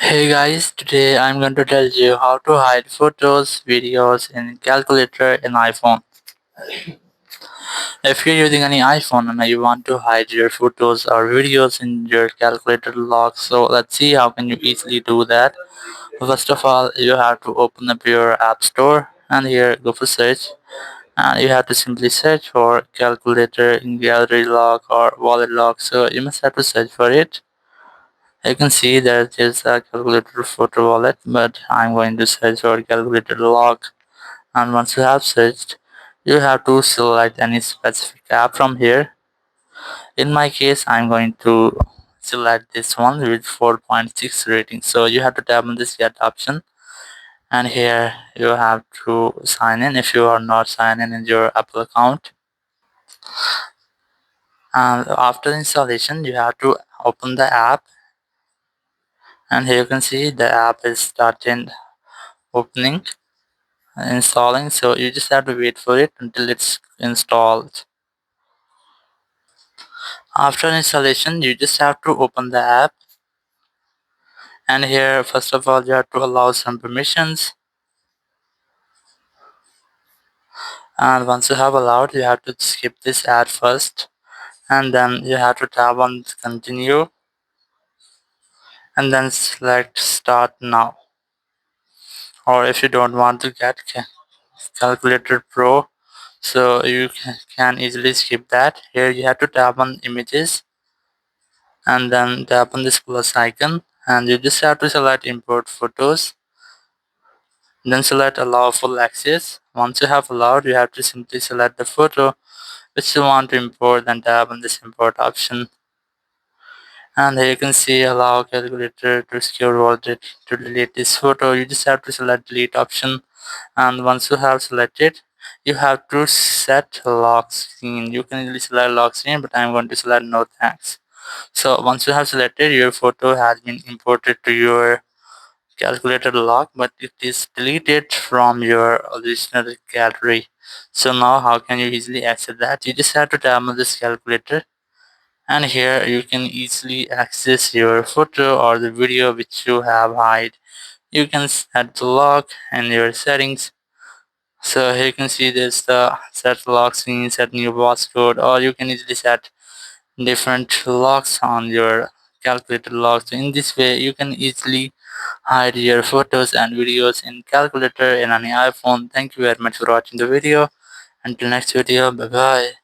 Hey guys, today I'm going to tell you how to hide photos, videos in calculator in iPhone. If you're using any iPhone and you want to hide your photos or videos in your calculator lock, so let's see how can you easily do that. First of all, you have to open up your app store and here go for search, and you have to simply search for calculator in gallery lock or wallet lock. So you must have to search for it. You can see that there's a calculator photo wallet, but I'm going to search for calculator lock. And once you have searched, you have to select any specific app from here. In my case, I'm going to select this one with 4.6 rating. So you have to tap on this get option, and here you have to sign in if you are not signed in your Apple account. And after installation, you have to open the app, and here you can see the app is starting opening. Installing, so you just have to wait for it until it's installed. After installation, you just have to open the app, and here first of all you have to allow some permissions, and once you have allowed, you have to skip this ad first, and then you have to tap on continue, and then select start now. Or if you don't want to get calculator pro, so you can easily skip that. Here you have to tap on images and then tap on this plus icon, and you just have to select import photos, then select allow full access. Once you have allowed, you have to simply select the photo which you want to import, then tap on this import option, and here you can see allow calculator to secure wallet to delete this photo. You just have to select delete option, and once you have selected, you have to set lock screen. You can easily select lock screen, but I'm going to select no thanks. So once you have selected, your photo has been imported to your calculator lock, but it is deleted from your original gallery. So now how can you easily access that? You just have to tap on this calculator, and here you can easily access your photo or the video which you have hide. You can set the lock and your settings. So here you can see this set lock screen, set new passcode, or you can easily set different locks on your calculator lock. So in this way you can easily hide your photos and videos in calculator in any iPhone. Thank you very much for watching the video. Until next video, bye bye.